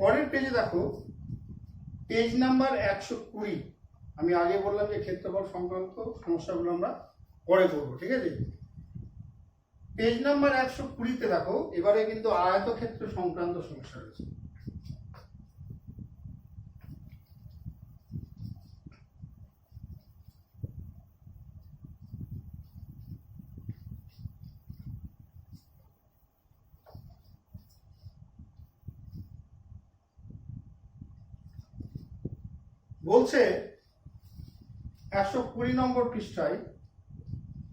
পরের পেজে দেখো, পেজ নাম্বার 120। আমি আগে বললাম যে ক্ষেত্রফল সংক্রান্ত সমস্যাগুলো আমরা পরে করবো। ঠিক আছে, পেজ নাম্বার 120-তে দেখো, এবারে কিন্তু আয়তক্ষেত্র সংক্রান্ত সমস্যা রয়েছে। বলছে 120 নম্বর পৃষ্ঠায়,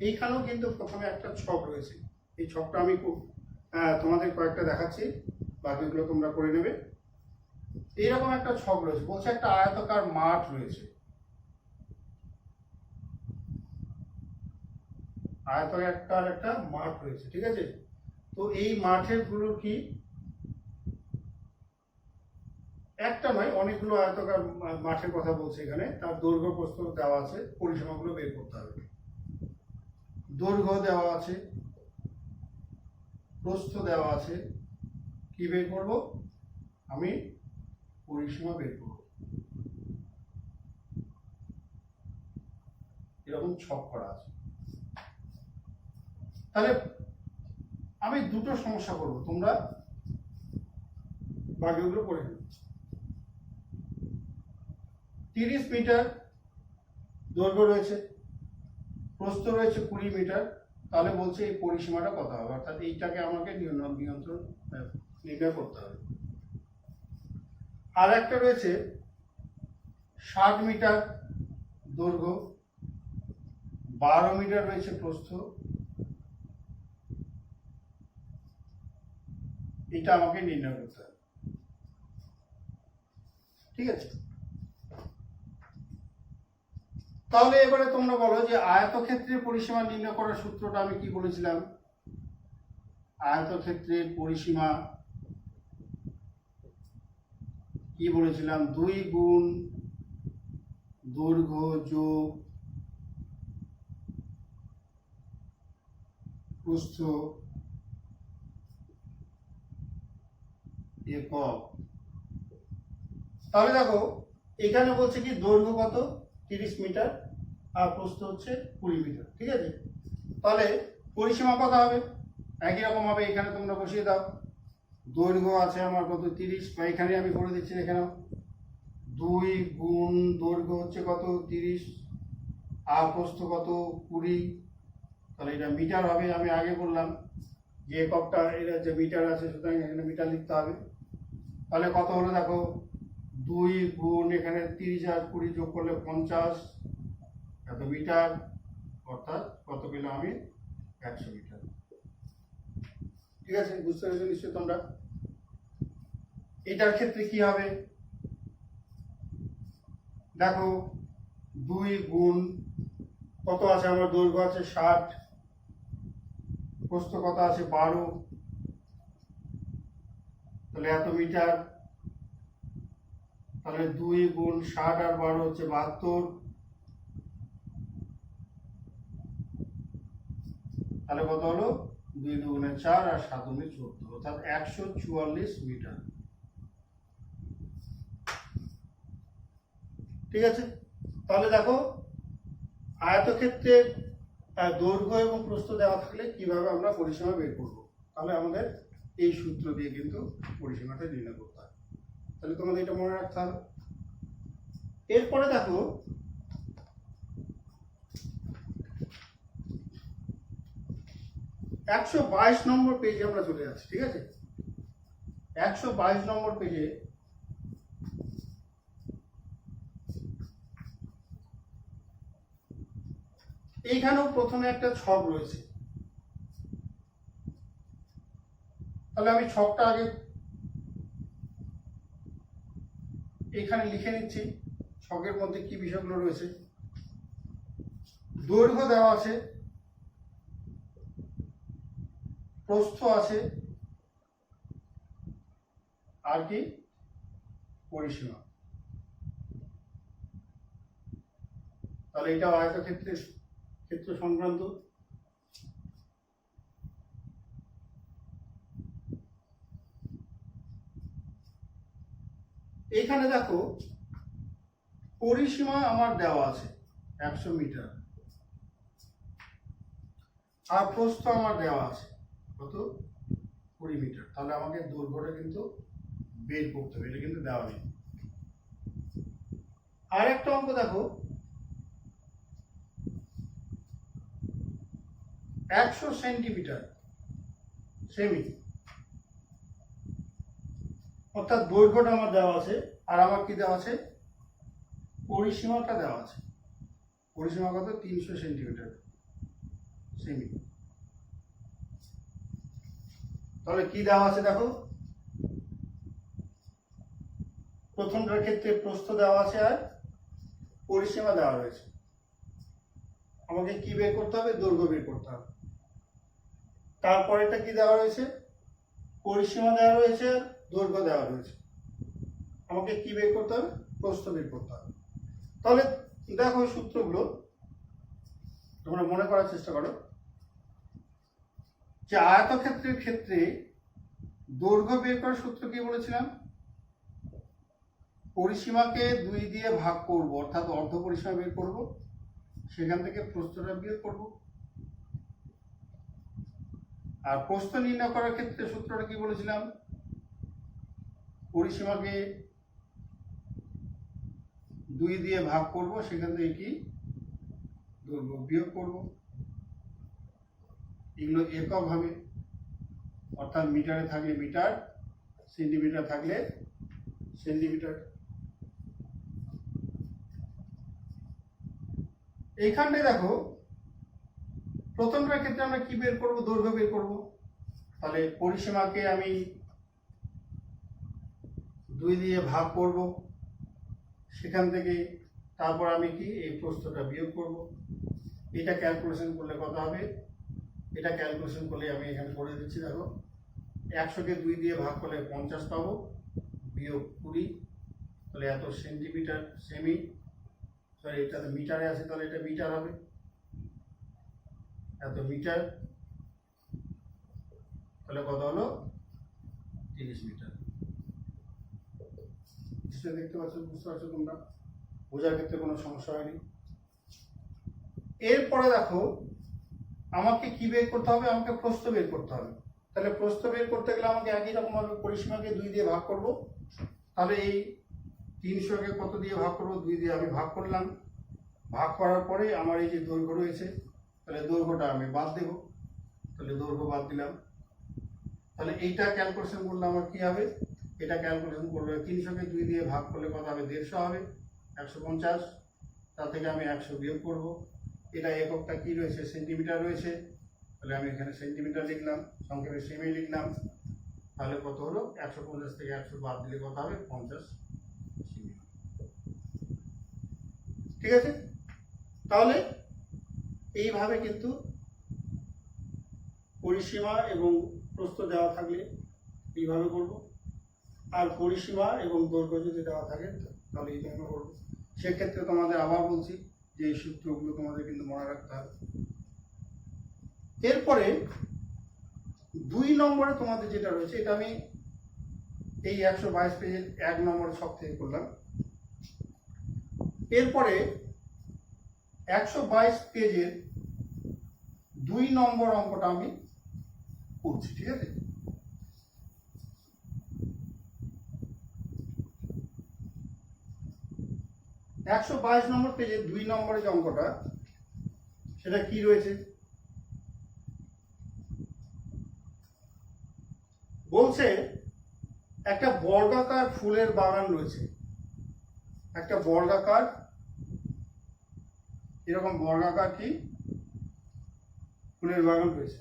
এইখানেও কিন্তু প্রথমে একটা ছক রয়েছে। এই ছকটা আমি তোমাদের কয়েকটা দেখাচ্ছি, বাকিগুলো তোমরা করে নেবে। এইরকম একটা ছক রয়েছে, বলছে একটা আয়তাকার মাঠ রয়েছে, আয়তাকার একটা মাঠ রয়েছে। ঠিক আছে, তো এই মাঠের গুলো কি? একটা নয়, অনেকগুলো আয়তাকার মাঠের কথা বলছে এখানে, তার দৈর্ঘ্য প্রস্থ দেওয়া আছে, পরিসীমাগুলো বের করতে হবে। দৈর্ঘ্য দেওয়া আছে, প্রস্থ দেওয়া আছে, কি বের করব? আমি পরিসীমা বের করব। এরকম ছক করা আছে। তাহলে আমি দুটো সমস্যা করব, তোমরা বাকিগুলো করে নেবে। 30 মিটার দৈর্ঘ্য রয়েছে, প্রস্থ রয়েছে 20 মিটার, তাহলে বলছে এই পরিসীমাটা কত হবে, অর্থাৎ এইটাকে আমাকে নির্ণয় করতে হবে। আর একটা রয়েছে 60 মিটার দৈর্ঘ্য, 12 মিটার রয়েছে প্রস্থ, এটা আমাকে নির্ণয় করতে হবে। ঠিক আছে, তাহলে এবারে তোমরা বলো যে আয়তক্ষেত্রের পরিসীমা নির্ণয় করার সূত্রটা আমি কি বলেছিলাম? আয়তক্ষেত্রের পরিসীমা কি বলেছিলাম? 2 গুণ দৈর্ঘ্য যোগ প্রস্থ একক। তাহলে দেখো এখানে বলছে কি দৈর্ঘ্য কত? 30 মিটার আর প্রস্থ হচ্ছে 20 মিটার। ঠিক আছে, তাহলে পরিসীমা কত হবে? একই রকম হবে, এখানে তোমরা বসিয়ে দাও। দৈর্ঘ্য আছে আমার কত? 30, বা এখানে আমি করে দিচ্ছি, এখানে 2 গুণ দৈর্ঘ্য হচ্ছে কত? 30 আর প্রস্থ কত? 20। তাহলে এটা মিটার হবে। আমি আগে বললাম যে এককটা এটা যে মিটার আছে, সুতরাং এখানে মিটার লিখতে হবে। তাহলে কত হলো দেখো, 2 গুণ এখানে 30 আর 20 যোগ করলে 50 এত মিটার, অর্থাৎ কত পেলাম আমি? 100 মিটার। ঠিক আছে, বুঝতে পেরেছো নিশ্চয়ই তোমরা? এটার ক্ষেত্রে কি হবে দেখো, 2 গুণ কত আছে আমার? দৈর্ঘ্য আছে 60, প্রস্থ কত আছে? 12, তাহলে এত মিটার। তাহলে 2 গুণ 60 আর 12 হচ্ছে 72, তাহলে কত হলো? 2 দুগুণে 4 আর 7 দুগুণে 14, অর্থাৎ 144 মিটার। ঠিক আছে, তাহলে দেখো আয়তক্ষেত্রের দৈর্ঘ্য এবং প্রস্থ দেওয়া থাকলে কিভাবে আমরা পরিসীমা বের করব। তাহলে আমাদের এই সূত্র দিয়ে কিন্তু পরিসীমাটা নির্ণয় করতে হবে। তাহলে তোমাদের এটা মনে রাখতে হবে। এরপরে দেখো 122 নম্বর পেজে আমরা চলে যাচ্ছি। ঠিক আছে, 122 নম্বর পেজে এইখানেও প্রথমে একটা ছক রয়েছে। তাহলে আমি ছকটা আগে এখানে লিখে নিচ্ছি, ছকের মধ্যে কি বিষয়গুলো রয়েছে। দৈর্ঘ্য দেওয়া আছে, প্রস্থ আছে, আর কি? পরিসীমা। তাহলে এটা আয়তক্ষেত্রের ক্ষেত্র সংক্রান্ত। এখানে দেখো পরিসীমা আমার দেওয়া আছে 100 মিটার, আর প্রস্থ আমার দেওয়া আছে কত? 20 মিটার। তাহলে আমাকে দৈর্ঘ্যটা কিন্তু বের করতে হবে, এটা কিন্তু দেওয়া নেই। আর একটা অঙ্ক দেখো, 100 সেন্টিমিটার সেমি, অর্থাৎ দৈর্ঘ্যটা আমার দেওয়া আছে, আর আমার কি দেওয়া আছে? পরিসীমাটা দেওয়া আছে। পরিসীমা কত? 300 সেন্টিমিটার সেমি। তাহলে কি দেওয়া আছে দেখো, প্রথমটার ক্ষেত্রে প্রস্থ দেওয়া আছে আর পরিসীমা দেওয়া রয়েছে। আমাকে কি বের করতে হবে? দৈর্ঘ্য বের করতে হবে। তারপরেটা কি দেওয়া রয়েছে? পরিসীমা দেওয়া রয়েছে আর দৈর্ঘ্য দেওয়া রয়েছে। আমাকে কি বের করতে হবে? প্রস্থ বের করতে হবে। তাহলে দেখো সূত্রগুলো তোমরা মনে করার চেষ্টা করো যে আয়তক্ষেত্রের ক্ষেত্রে দৈর্ঘ্য বের করার সূত্র কি বলেছিলাম? পরিসীমাকে 2 দিয়ে ভাগ করব, অর্থাৎ অর্ধ পরিসীমা বের করব, সেখান থেকে প্রস্থটা বিয়োগ করব। আর প্রস্থ নির্ণয় করার ক্ষেত্রে সূত্রটা কি বলেছিলাম? পরিসীমাকে 2 দিয়ে ভাগ করব, সেখান থেকে কি দৈর্ঘ্য বিয়োগ করব। এগুলো একক হবে, অর্থাৎ মিটারে থাকলে মিটার, সেন্টিমিটার থাকলে সেন্টিমিটার। এইখানটায় দেখো প্রথমটার ক্ষেত্রে আমরা কি বের করব? দৈর্ঘ্য বের করব। তাহলে পরিসীমাকে আমি 2 দিয়ে ভাগ করব, সেখান থেকে তারপর আমি কি এই প্রস্থটা বিয়োগ করব। এটা ক্যালকুলেশন করলে কত হবে? এটা ক্যালকুলেশন করলে আমি এখানে করে দিচ্ছি, দেখো 100কে 2 দিয়ে ভাগ করলে 50 পাবো, বিয়োগ 20, তাহলে এত সেন্টিমিটার, সেমি, সরি এটা তো মিটারে আছে, তাহলে এটা মিটার হবে, এত মিটার, তাহলে কত হলো? 30 মিটার। নিশ্চয়ই দেখতে পাচ্ছ, বুঝতে পারছো তোমরা? বোঝার ক্ষেত্রে কোনো সমস্যা হয়নি। এরপরে দেখো আমাকে কি বের করতে হবে? আমাকে প্রস্থ বের করতে হবে। তাহলে প্রস্থ বের করতে গেলে আমাকে একই রকম ভাবে পরিসীমাকে 2 দিয়ে ভাগ করব। তাহলে এই 300কে কত দিয়ে ভাগ করব? 2 দিয়ে আমি ভাগ করলাম। ভাগ করার পরে আমার এই যে দৈর্ঘ্য রয়েছে, তাহলে দৈর্ঘ্যটা আমি বাদ দেব, তাহলে দৈর্ঘ্য বাদ দিলাম। তাহলে এইটা ক্যালকুলেশন করলে আমার কি হবে? এটা ক্যালকুলেশন করলে 300কে 2 দিয়ে ভাগ করলে কত হবে? 150 হবে, 150। তার থেকে আমি 100 বিয়োগ করব। এটা এককটা কি রয়েছে? সেন্টিমিটার রয়েছে, তাহলে আমি এখানে সেন্টিমিটার লিখলাম, সংক্ষেপে সেমি লিখলাম। তাহলে কত হলো? 150 থেকে 100 বাদ দিলে কত হবে? 50 সেমি। ঠিক আছে? তাহলে এইভাবে কিন্তু পরিসীমা এবং প্রস্থ দেওয়া থাকলে এইভাবে করব, আর পরিসীমা এবং দৈর্ঘ্য যদি দেওয়া থাকে তাহলে এইভাবে করবো। সেক্ষেত্রে তোমাদের আবার বলছি যে এই সূত্রগুলো তোমাদের কিন্তু মনে রাখতে হবে। এরপরে 2 নম্বরে তোমাদের যেটা রয়েছে, এটা আমি এই 122 পেজের 1 নম্বর ছক থেকে করলাম। এরপরে 122 পেজের 2 নম্বর অঙ্কটা আমি করছি, ঠিক আছে? একশো 22 নম্বর পেজের 2 নম্বরের যে অঙ্কটা, সেটা কি রয়েছে? বলছে একটা বর্গাকার ফুলের বাগান রয়েছে, একটা বর্গাকার, এরকম বর্গাকার কি ফুলের বাগান রয়েছে।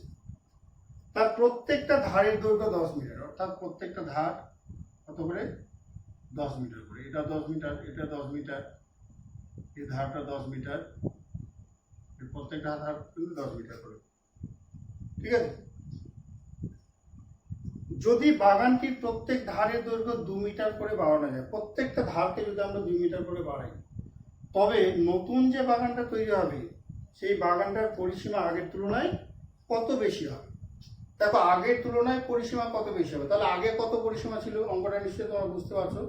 তার প্রত্যেকটা ধারের দৈর্ঘ্য 10 মিটার, অর্থাৎ প্রত্যেকটা ধার কত করে? 10 মিটার করে। এটা 10 মিটার, এটা 10 মিটার, এই ধারটা 10 মিটার, প্রত্যেকটা ধার কিন্তু 10 মিটার করে, ঠিক আছে? যদি বাগানটির প্রত্যেক ধারের দৈর্ঘ্য 2 মিটার করে বাড়ানো যায়, প্রত্যেকটা ধারকে যদি আমরা 2 মিটার করে বাড়াই, তবে নতুন যে বাগানটা তৈরি হবে সেই বাগানটার পরিসীমা আগের তুলনায় কত বেশি হবে? দেখো আগের তুলনায় পরিসীমা কত বেশি হবে, তাহলে আগে কত পরিসীমা ছিল? অঙ্কটা নিশ্চয়ই তোমরা বুঝতে পারছো।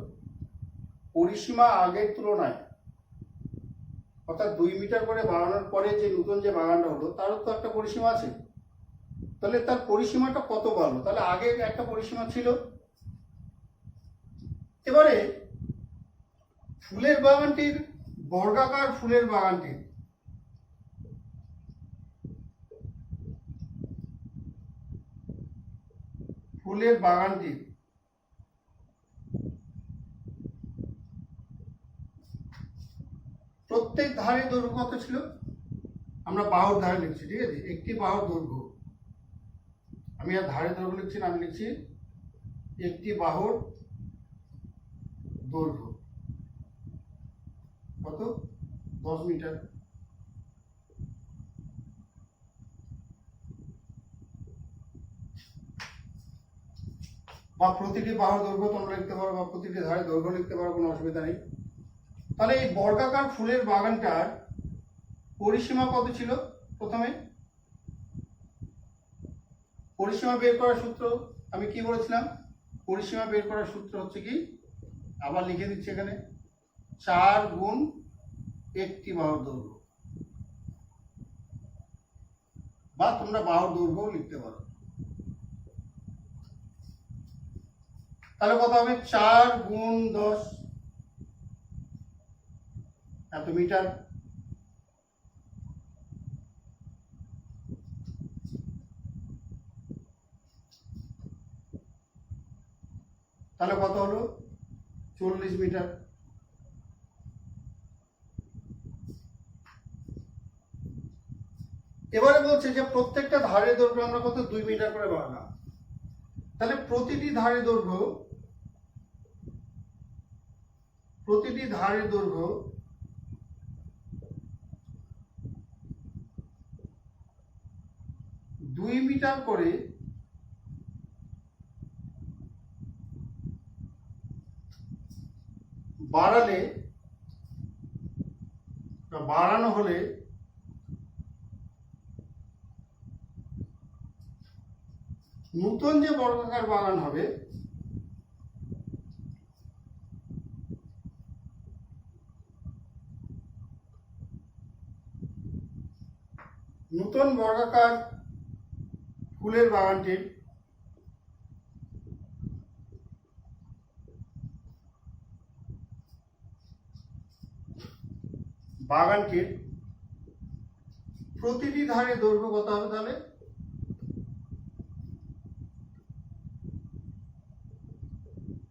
পরিসীমা আগের তুলনায়, অর্থাৎ 2 মিটার করে বাড়ানোর পরে যে নতুন যে বাগানটা হলো তারও তো একটা পরিসীমা আছে, তাহলে তার পরিসীমাটা কত বাড়লো? তাহলে আগে একটা পরিসীমা ছিল। এবারে ফুলের বাগানটির, বর্গাকার ফুলের বাগানটির প্রত্যেক ধারে দৈর্ঘ্য কত ছিল? আমরা বাহুর ধারে লিখছি, ঠিক আছে? একটি বাহুর দৈর্ঘ্য, আমি আর ধারে দৈর্ঘ্য লিখছি না, আমি লিখছি একটি বাহুর দৈর্ঘ্য কত? 10 মিটার। বা প্রতিটি বাহু দৈর্ঘ্য তোমরা লিখতে পারো বা প্রতিটি ধারে দৈর্ঘ্য লিখতে পারো, কোনো অসুবিধা নেই। তাহলে এই বর্গাকার ফুলের বাগানটার পরিসীমা কত ছিল? প্রথমে পরিসীমা বের করার সূত্র আমি কি বলেছিলাম? পরিসীমা বের করার সূত্র হচ্ছে কি, আবার লিখে দিচ্ছি এখানে, 4 গুণ একটি বাহুর দৈর্ঘ্য, বা তোমরা বাহুর দৈর্ঘ্য লিখতে পারো। তাহলে কত হবে? 4 গুণ 10 এত মিটার। তাহলে কত হলো? 40 মিটার। এবারে বলছে যে প্রত্যেকটা ধারের দৈর্ঘ্য আমরা কত? 2 মিটার করে বাড়ালাম। তাহলে প্রতিটি ধারের দৈর্ঘ্য 2 মিটার করে বাড়ানো হলে নতুন যে বর্গাকার বাগান হবে, নতুন বর্গাকার ফুলের বাগানটির প্রতিটি ধারে দৈর্ঘ্য কত হবে? তাহলে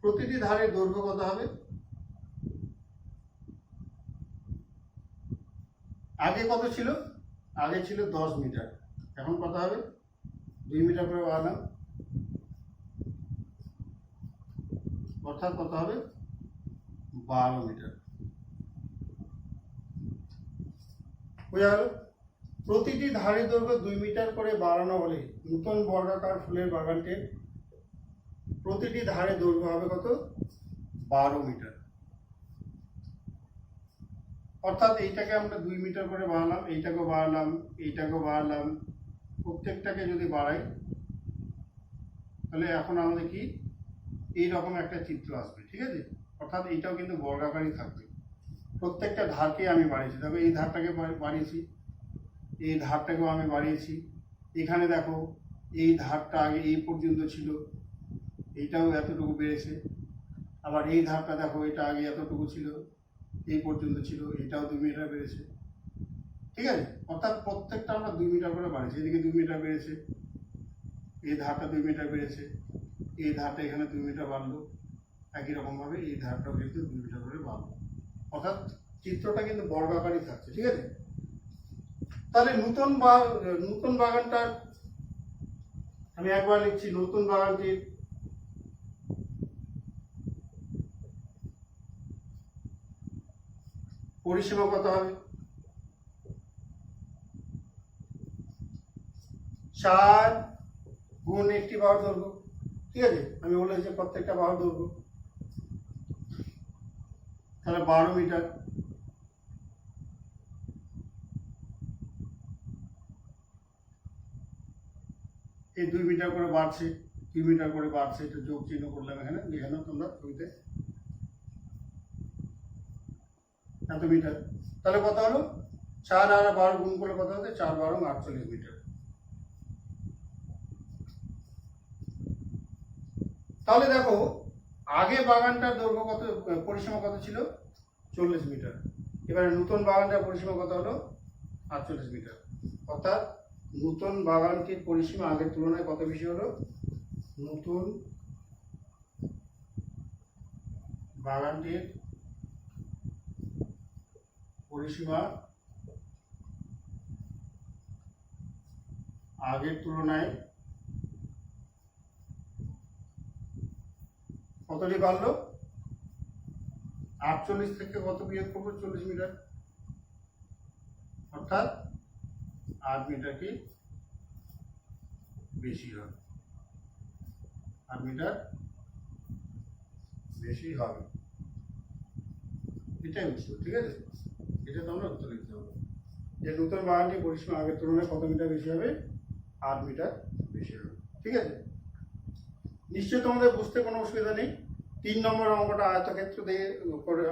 প্রতিটি ধারের দৈর্ঘ্য কত হবে? আগে কত ছিল? আগে ছিল 10 মিটার, এখন কত হবে? 2 মিটার করে বাড়ালাম, অর্থাৎ কত হবে? 12 মিটার। বোঝা গেল? প্রতিটি ধারের দৈর্ঘ্য 2 মিটার করে বাড়ানো হলে নতুন বর্গাকার ফুলের বাগানটির প্রতিটি ধারের দৈর্ঘ্য হবে কত? 12 মিটার। অর্থাৎ এইটাকে আমরা 2 মিটার করে বাড়ালাম, এইটাকেও বাড়ালাম, এইটাকেও বাড়ালাম, প্রত্যেকটাকে যদি বাড়াই তাহলে এখন আমাদের কি এইরকম একটা চিত্র আসবে, ঠিক আছে? অর্থাৎ এইটাও কিন্তু বর্গাকারই থাকবে। প্রত্যেকটা ধারকে আমি বাড়িয়েছি, তবে এই ধারটাকে বাড়িয়েছি, এই ধারটাকেও আমি বাড়িয়েছি। এখানে দেখো এই ধারটা আগে এই পর্যন্ত ছিল, এইটাও এতটুকু বেড়েছে। আবার এই ধারটা দেখো, এটা আগে এতটুকু ছিল, এই পর্যন্ত ছিল, এটাও 2 মিটার বেড়েছে, ঠিক আছে? অর্থাৎ প্রত্যেকটা আমরা 2 মিটার করে বাড়িয়েছি। এদিকে 2 মিটার বেড়েছে, এই ধারটা 2 মিটার বেড়েছে, এই ধারটা এখানে 2 মিটার বাড়লো, একই রকম ভাবে এই ধারটাও কিন্তু 2 মিটার করে বাড়লো। অর্থাৎ চিত্রটা কিন্তু বর্গাকারই থাকছে, ঠিক আছে? তাহলে নতুন বাগানটার আমি একবার লিখছি, নতুন বাগানটির পরিসীমা কত হবে? 4 গুণ একটি বাহুর দৈর্ঘ্য, ঠিক আছে? আমি বলেছি যে প্রত্যেকটা বাহুর দৈর্ঘ্য, তাহলে 12 মিটার। এই 2 মিটার করে বাড়ছে, 2 মিটার করে বাড়ছে, এটা যোগ চিহ্ন করলাম এখানে, লিখে নাও তোমরা ছবিতে, এত মিটার। তাহলে কত হলো? 4 আর 12 গুণ করলে কত হচ্ছে? 4 12 48 মিটার। তাহলে দেখো আগে বাগানটার দৈর্ঘ্য কত, পরিসীমা কত ছিল? 40 মিটার। এবারে নতুন বাগানটার পরিসীমা কত হলো? 48 মিটার। অর্থাৎ নতুন বাগানটির পরিসীমা আগের তুলনায় কত বেশি হলো? নতুন বাগানটির পরিসীমা আগের তুলনায় কতটি বাড়লো? 48 থেকে কত বিয়োগ করবো? 40 মিটার, অর্থাৎ 8 মিটার কি বেশি হবে, 8 মিটার বেশি হবে, এটাই উত্তর। ঠিক আছে, এটা তোমরা উত্তর লিখতে হবে যে নূতন বাগানটি পরিসীমা আগের তুলনায় কত মিটার বেশি হবে, 8 মিটার বেশি হবে। ঠিক আছে, নিশ্চয়ই তোমাদের বুঝতে কোনো অসুবিধা নেই। 3 নম্বর অঙ্কটা আয়তক্ষেত্র দিয়ে করে,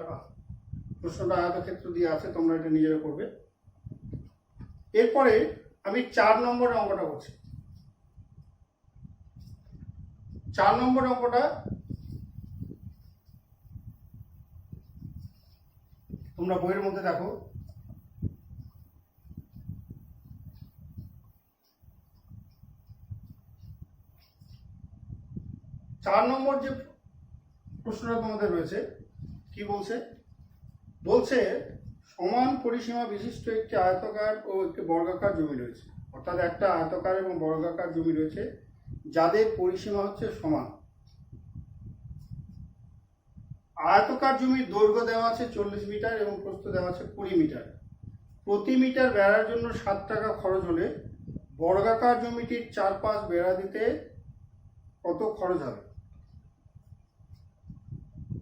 প্রশ্নটা আয়তক্ষেত্র দিয়ে আছে, তোমরা এটা নিজেরা করবে। এরপরে আমি 4 নম্বরের অঙ্কটা করছি। 4 নম্বর অঙ্কটা তোমরা বইয়ের মধ্যে দেখো। চার নম্বর যে প্রশ্নটা তোমাদের রয়েছে, কি বলছে? বলছে সমান পরিসীমা বিশিষ্ট একটি আয়তাকার ও একটি বর্গাকার জমি রয়েছে, অর্থাৎ একটা আয়তাকার এবং বর্গাকার জমি রয়েছে যাদের পরিসীমা হচ্ছে সমান। আয়তাকার জমির দৈর্ঘ্য দেওয়া আছে 40 মিটার এবং প্রস্থ দেওয়া আছে 20 মিটার। প্রতি মিটার বেড়ার জন্য 7 টাকা খরচ হলে বর্গাকার জমিটির 4-5 বেড়া দিতে কত খরচ হবে?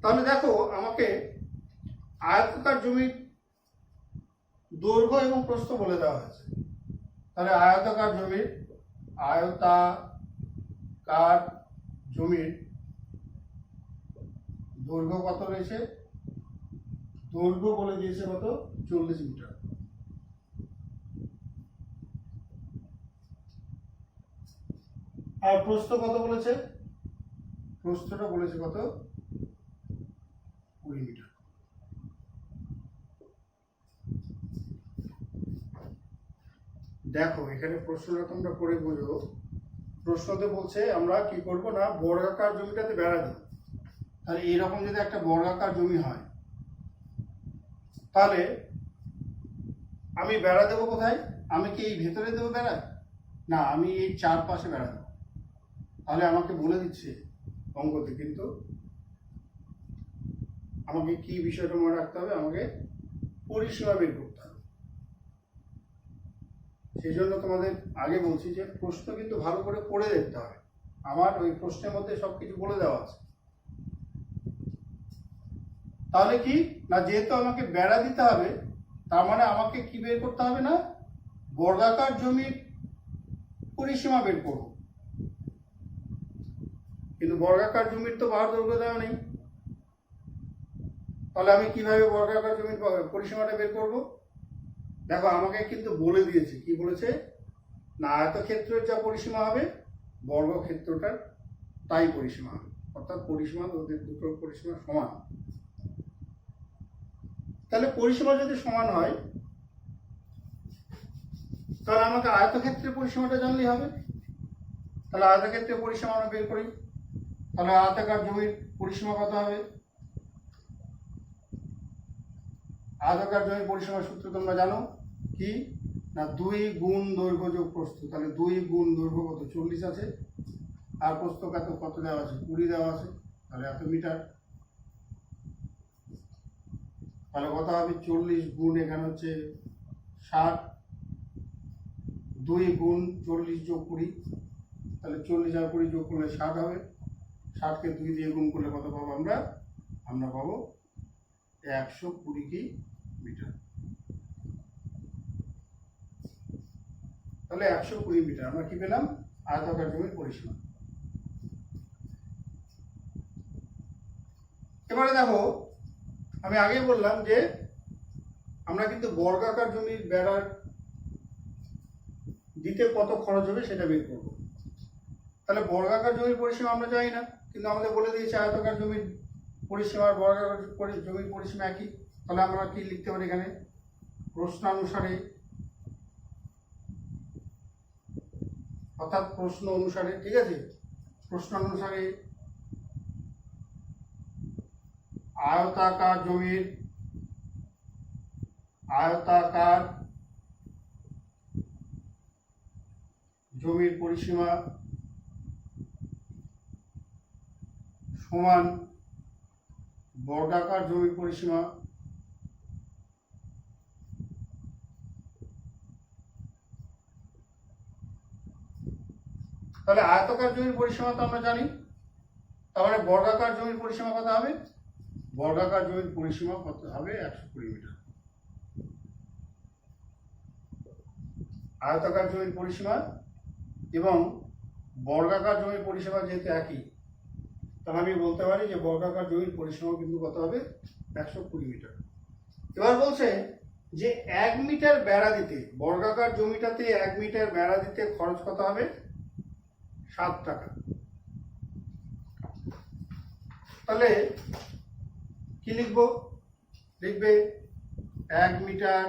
তাহলে দেখো, আমাকে আয়তাকার জমির দৈর্ঘ্য এবং প্রস্থ বলে দেওয়া হয়েছে। তাহলে আয়তাকার জমির দৈর্ঘ্য কত রয়েছে? দৈর্ঘ্য বলে দিয়েছে কত? 40 মিটার। আর প্রস্থ কত বলেছে? প্রস্থটা বলেছে কত? 20 মিটার। দেখো, এখানে প্রশ্নটা তোমরা পড়ে বোঝো। প্রশ্নতে বলছে আমরা কি করব না, বর্গাকার জমিটাতে বেড়া দেব। তাহলে এইরকম যদি একটা বর্গাকার জমি হয়, তাহলে আমি বেড়া দেবো কোথায়? আমি কি এই ভেতরে দেবো বেড়া? না, আমি এই চারপাশে বেড়া দেবো। তাহলে আমাকে বলে দিচ্ছে অঙ্কতে, কিন্তু আমাকে কি বিষয়টা মনে রাখতে হবে? আমাকে পরিসীমা বের করতে হবে। সেই জন্য তোমাদের আগে বলছি যে প্রশ্ন কিন্তু ভালো করে পড়ে দেখতে হবে। আমার ওই প্রশ্নের মধ্যে সবকিছু বলে দেওয়া আছে। তাহলে কি না, যেহেতু আমাকে বেড়া দিতে হবে, তার মানে আমাকে কি বের করতে হবে না, বর্গাকার জমির পরিসীমা বের করব। কিন্তু বর্গাকার জমির তো বাহুর দৈর্ঘ্য দেওয়া নেই। তাহলে আমি কিভাবে বর্গাকার জমির পরিসীমাটা বের করব? দেখো, আমাকে কিন্তু বলে দিয়েছে, কি বলেছে না, আয়তক্ষেত্রের যা পরিসীমা হবে বর্গক্ষেত্রটার তাই পরিসীমা হবে, অর্থাৎ পরিসীমা ওদের দুটোর পরিসীমা সমান। তাহলে পরিসীমা যদি সমান হয়, তাহলে আমাকে আয়তক্ষেত্রের পরিসীমাটা জানলেই হবে। তাহলে আয়তক্ষেত্রের পরিসীমা আমরা বের করি। তাহলে আয়তাকার জমির পরিসীমা কত হবে? আয়তাকার জমির পরিসীমার সূত্র তোমরা জানো, কি না, 2 গুণ দৈর্ঘ্য যোগ প্রস্থ। তাহলে 2 গুণ দৈর্ঘ্য কত? 40 আছে, আর প্রস্থ কত দেওয়া আছে? 20 দেওয়া আছে। তাহলে এত মিটার। তাহলে কত হবে? 40 গুণ, এখানে হচ্ছে 60, 2 গুণ 40 যোগ 20, তাহলে 40 আর 20 যোগ করলে 60 হবে। 60কে 2 দিয়ে গুণ করলে কত পাবো আমরা? আমরা পাবো 120 মিটার। তাহলে 120 মিটার আমরা কি পেলাম? আয়তাকার জমির পরিসীমা। এবারে দেখো, আমি আগেই বললাম যে আমরা কিন্তু বর্গাকার জমির বেড়ার দিতে কত খরচ হবে সেটা বের করব। তাহলে বর্গাকার জমির পরিসীমা আমরা জানি না, কিন্তু আমাদের বলে দিয়েছে আয়তাকার জমির পরিসীমা আর বর্গাকার জমির পরিসীমা একই। তাহলে আমরা কি লিখতে পারি এখানে? প্রশ্নানুসারে, অর্থাৎ প্রশ্ন অনুসারে, ঠিক আছে, প্রশ্নানুসারে আয়তাকার জমির পরিসীমা সমান বর্গাকার জমির পরিসীমা। তাহলে আয়তাকার জমির পরিসীমা তো আমরা জানি, তাহলে বর্গাকার জমির পরিসীমা কত হবে? বর্গাকার জমির পরিসীমা কত হবে? 120 মিটার। আয়তাকার জমির পরিসীমা এবং বর্গাকার জমির পরিসীমা যেহেতু একই, তাহলে আমি বলতে পারি যে বর্গাকার জমির পরিসীমা কিন্তু কত হবে? 120 মিটার। এবার বলছে যে 1 মিটার বেড়া দিতে, বর্গাকার জমিটাতে 1 মিটার বেড়া দিতে খরচ কত হবে? 7 টাকা। তাহলে কি লিখবো? লিখবে 1 মিটার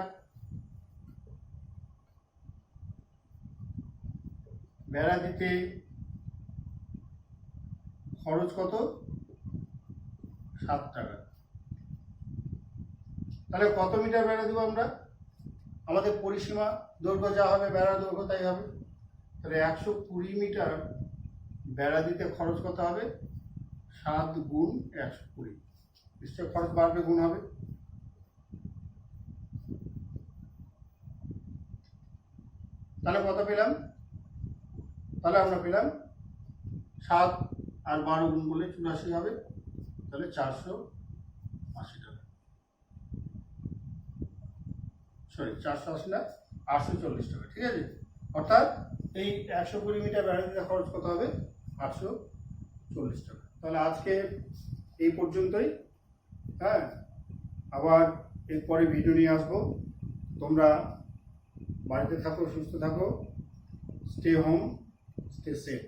বেড়া দিতে খরচ কত? 7 টাকা। তাহলে কত মিটার বেড়া দেবো আমরা? আমাদের পরিসীমা দৈর্ঘ্য যা হবে বেড়া দৈর্ঘ্য তাই হবে। তাহলে 120 মিটার বেড়া দিতে খরচ কত হবে? 7 গুণ 120। নিশ্চয় খরচ বাড়বে, গুণ হবে। তাহলে কত পেলাম? তাহলে আমরা পেলাম 7 আর 12 গুণ করলে 84 হবে। তাহলে 480 টাকা। সরি, 480 না, 840 টাকা। ঠিক আছে, অর্থাৎ এই 120 মিটার বেড়া দিতে খরচ কত হবে? 840 টাকা। তাহলে আজকে এই পর্যন্তই। হ্যাঁ, আবার এরপরে ভিডিও নিয়ে আসবো। তোমরা বাড়িতে থাকো, সুস্থ থাকো, স্টে হোম, স্টে সেফ।